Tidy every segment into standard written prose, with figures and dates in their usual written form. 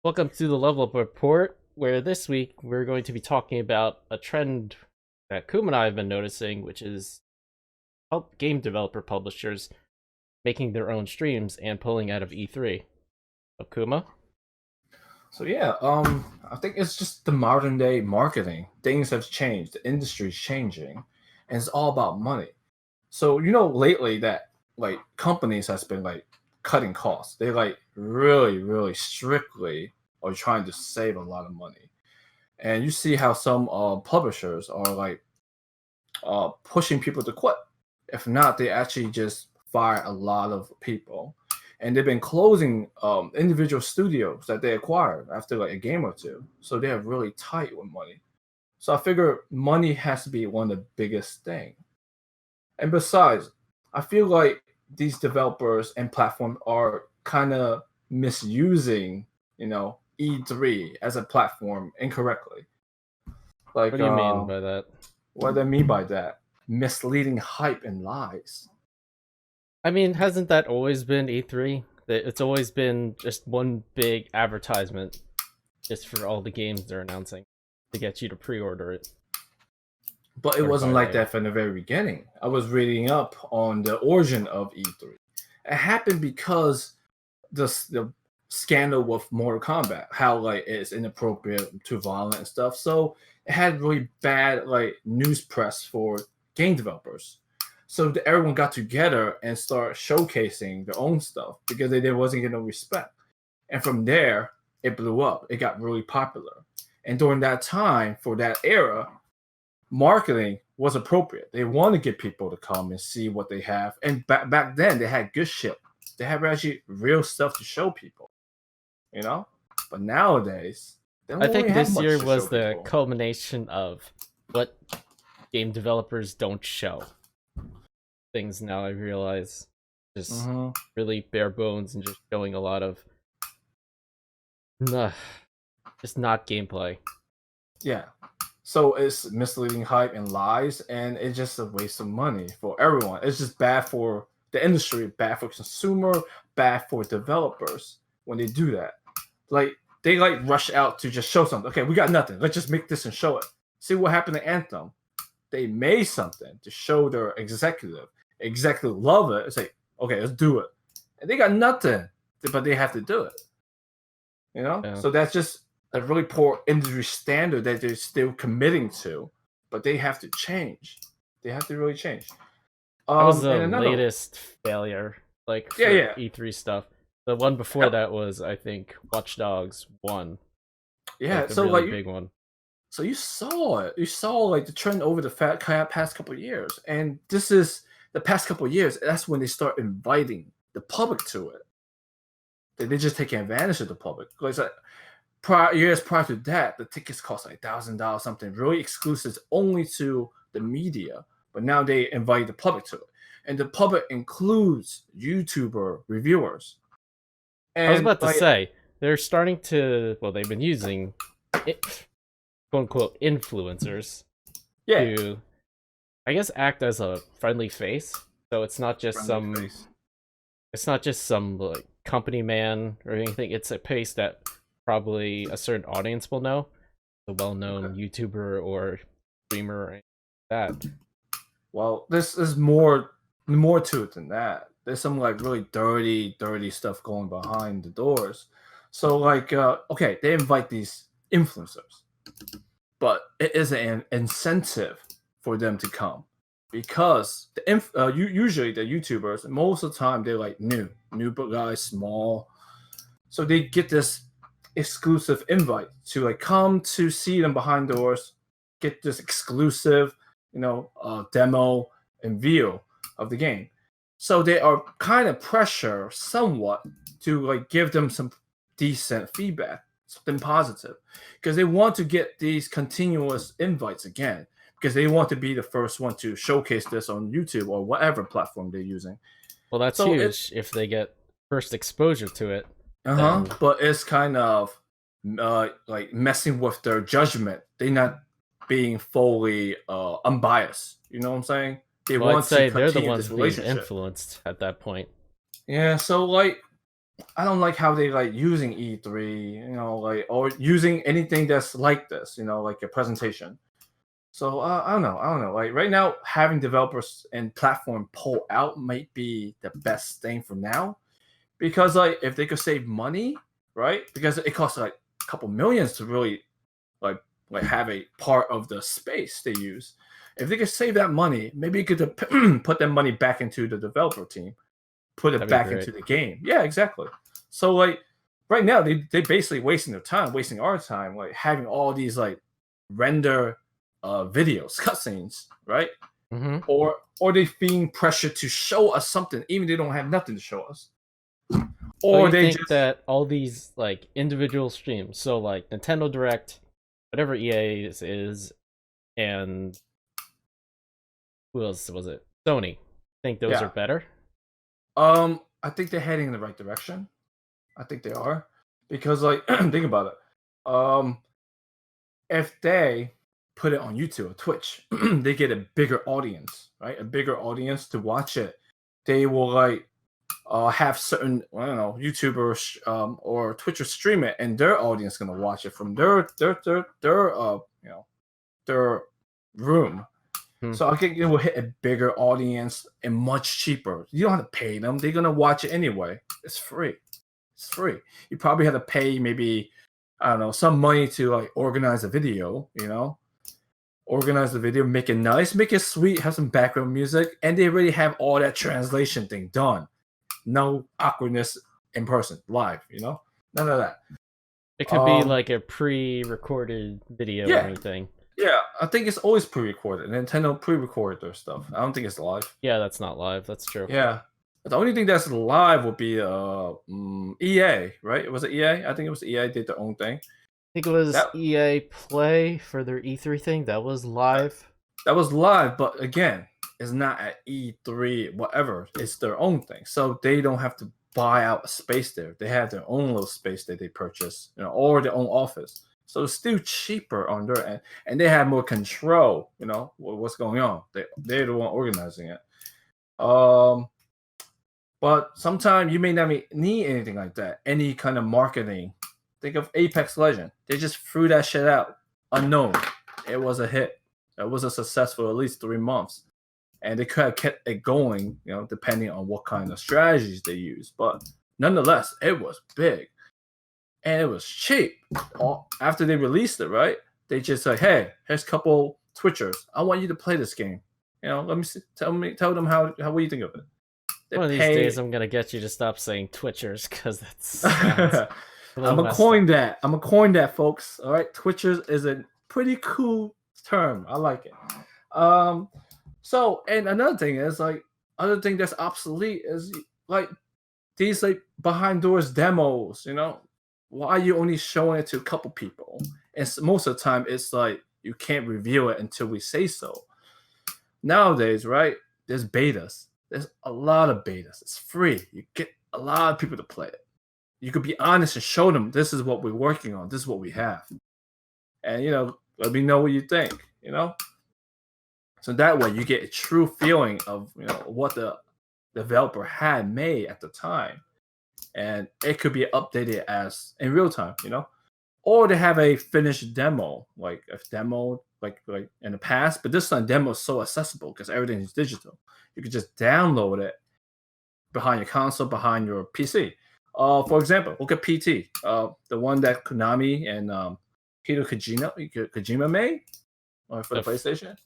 Welcome to the Level Up Report, where this week we're going to be talking about a trend that Kuma and I have been noticing, which is help game developer publishers making their own streams and pulling out of E3. So, Kuma? I think it's just the modern day marketing. Things have changed. The industry's changing, and it's all about money. So lately that companies has been cutting costs. They really, really strictly are trying to save a lot of money. And you see how some publishers are pushing people to quit. If not, they actually just fire a lot of people. And they've been closing individual studios that they acquired after a game or two. So they're really tight with money. So I figure money has to be one of the biggest thing. And besides, I feel like these developers and platforms are kind of misusing, E3 as a platform incorrectly. What Like, do you mean by that? what do I mean by that? Misleading hype and lies. I mean, hasn't that always been E3? It's always been just one big advertisement just for all the games they're announcing to get you to pre-order it. But it Or wasn't buy like later. that from the very beginning. I was reading up on the origin of E3. It happened because the scandal with Mortal Kombat, how it's inappropriate, too violent and stuff. So it had really bad news press for game developers. So everyone got together and start showcasing their own stuff because they wasn't getting no respect. And from there, it blew up. It got really popular. And during that time, for that era, marketing was appropriate. They want to get people to come and see what they have. And back then, they had good shit. They have actually real stuff to show people, you know. But nowadays, they don't I really think have this much year to show was the people. culmination of what game developers don't show. Things now I realize just hmm really bare bones and just showing a lot of just not gameplay. Yeah. So it's misleading hype and lies, and it's just a waste of money for everyone. It's just bad for the industry, bad for consumer, bad for developers when they do that. Like they rush out to just show something. Okay, we got nothing. Let's just make this and show it. See what happened to Anthem. They made something to show their executive. Executive love it. It's like, okay, let's do it. And they got nothing, but they have to do it. Yeah. So that's just a really poor industry standard that they're still committing to, but they have to change. They have to really change. That was the And another, latest failure, like yeah, for yeah, E3 stuff. The one before that was, I think, Watch Dogs 1, like yeah. the So really big one. so you saw it. You saw the trend over the past couple of years, and this is the past couple of years. That's when they start inviting the public to it. They're just taking advantage of the public. Like years prior to that, the tickets cost $1,000, something really exclusive only to the media. But now they invite the public to it, and the public includes YouTuber reviewers. I was And about to say they're starting to. Well, they've been using it, quote unquote influencers yeah, to, I guess, act as a friendly face. So it's not just friendly some. face. It's not just some like company man or anything. It's a face that probably a certain audience will know, the well-known Okay. YouTuber or streamer or anything like that. Well, this is more to it than that. There's some really dirty stuff going behind the doors. So okay, they invite these influencers, but it is an incentive for them to come because usually the YouTubers most of the time they're new guys, small, so they get this exclusive invite to come to see them behind doors, get this exclusive, demo and view of the game. So they are kind of pressure somewhat to give them some decent feedback, something positive, because they want to get these continuous invites again, because they want to be the first one to showcase this on YouTube or whatever platform they're using. Well, that's So it huge if they get first exposure to it. Uh-huh. Then But it's kind of messing with their judgment. They're not being fully unbiased. You know what I'm saying? They well, I'd want to say they're the continue ones this being relationship. influenced at that point. Yeah, so I don't like how they like using E3, like or using anything that's like this, like a presentation. So I don't know. Like right now, having developers and platform pull out might be the best thing for now, because like if they could save money, right? Because it costs like a couple millions to really like have a part of the space they use. If they could save that money, maybe you could put that money back into the developer team, put it That'd be back great. into the game. Yeah, exactly. So like right now they basically wasting their time, wasting our time, like having all these like render videos, cutscenes, right? Mm-hmm. Or they being pressured to show us something, even they don't have nothing to show us. So Or you they think just that all these like individual streams, so like Nintendo Direct, whatever EA is, and who else was it? Sony. Think those are yeah. better? I think they're heading in the right direction. I think they are. Because like think about it. If they put it on YouTube or Twitch, they get a bigger audience, right? A bigger audience to watch it. They will like have certain I don't know YouTubers or Twitchers stream it, and their audience gonna watch it from their room. Hmm. So I think it will hit a bigger audience and much cheaper. You don't have to pay them; they're gonna watch it anyway. It's free. It's free. You probably have to pay maybe I don't know some money to like organize a video. Organize the video, make it nice, make it sweet, have some background music, and they already have all that translation thing done. No awkwardness in person, live. None of that. It could be Um, like a pre-recorded video or yeah, anything. yeah. I think it's always pre-recorded. Nintendo pre-recorded their stuff. I don't think it's live. Yeah, that's not live. That's true. Yeah. The only thing that's live would be EA, right? Was it EA? I think it was EA did their own thing. I think it was That EA Play for their E3 thing. That was live. that was live, but again, it's not at E3, whatever. It's their own thing. So they don't have to buy out a space there. They have their own little space that they purchase, or their own office. So it's still cheaper on their end, and they have more control. What's going on. They're the one organizing it. But sometimes you may not need anything like that. Any kind of marketing. Think of Apex Legend. They just threw that shit out, unknown. It was a hit. It was a success for at least 3 months, and they could have kept it going, depending on what kind of strategies they use. But nonetheless, it was big, and it was cheap. After they released it, right? They just like, hey, here's a couple Twitchers. I want you to play this game. Let me see, tell them how what you think of it. They One of these pay. days, I'm gonna get you to stop saying Twitchers because that sounds a I'm little gonna messed coin up. that. I'm gonna coin that, folks. All right, Twitchers is a pretty cool term. I like it. So, and another thing is like other thing that's obsolete is like these like behind doors demos. Why are you only showing it to a couple people? And most of the time, it's like you can't reveal it until we say so. Nowadays, right? There's betas. There's a lot of betas. It's free. You get a lot of people to play it. You could be honest and show them this is what we're working on. This is what we have. And let me know what you think. So that way you get a true feeling of what the developer had made at the time. And it could be updated as in real time, or they have a finished demo, like a demo like in the past. But this time, demo is so accessible because everything is digital. You could just download it behind your console, behind your PC. For example, look at PT, the one that Konami and Hideo Kojima made for the PlayStation.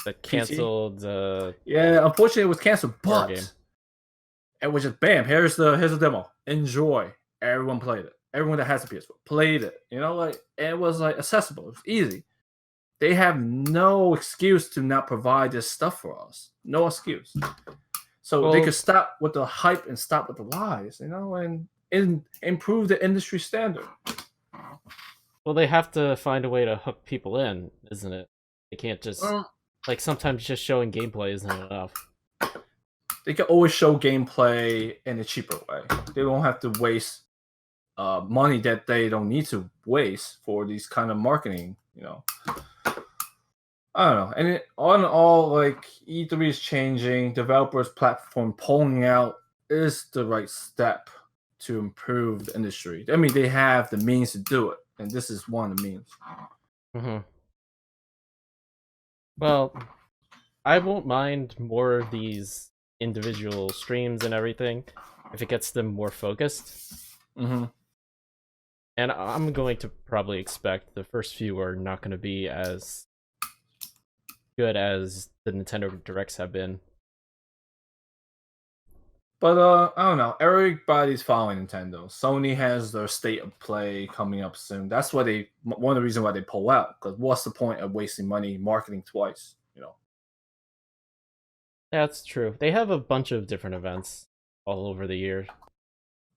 The PT. canceled. Yeah, unfortunately, it was canceled, War but game. it was just bam. Here's the demo. Enjoy. Everyone played it. Everyone that has a PS4 played it. It was like accessible. It was easy. They have no excuse to not provide this stuff for us. No excuse. So they Well- could stop with the hype and stop with the lies, and improve the industry standard. Well, they have to find a way to hook people in, isn't it? They can't just like sometimes just showing gameplay isn't enough. They can always show gameplay in a cheaper way. They don't have to waste money that they don't need to waste for these kind of marketing. I don't know. And all in all, like E3 is changing. Developers' platform pulling out is the right step. to improve the industry. I mean, they have the means to do it, and this is one of the means. Mm-hmm. Well, I won't mind more of these individual streams and everything if it gets them more focused. Mm-hmm. And I'm going to probably expect the first few are not going to be as good as the Nintendo Directs have been. But I don't know. Everybody's following Nintendo. Sony has their state of play coming up soon. That's why one of the reasons why they pull out. Because what's the point of wasting money marketing twice? You know. That's true. They have a bunch of different events all over the year.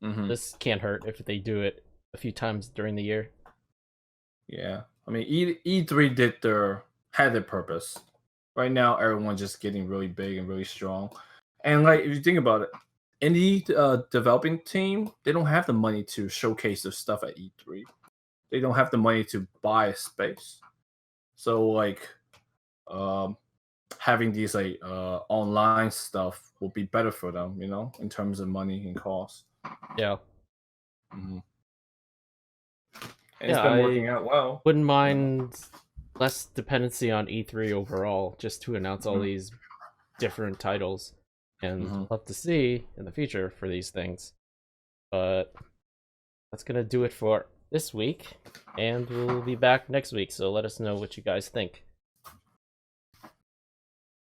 Mm-hmm. This can't hurt if they do it a few times during the year. Yeah, I mean E3 had their purpose. Right now, everyone's just getting really big and really strong. And like, if you think about it, indie developing team, they don't have the money to showcase their stuff at E3. They don't have the money to buy a space. So like, having these like online stuff will be better for them, in terms of money and cost. Yeah. Mm-hmm. And it's been working out well. Wouldn't mind less dependency on E3 overall, just to announce all these different titles, and love to see in the future for these things. But that's gonna do it for this week, and we'll be back next week, so let us know what you guys think.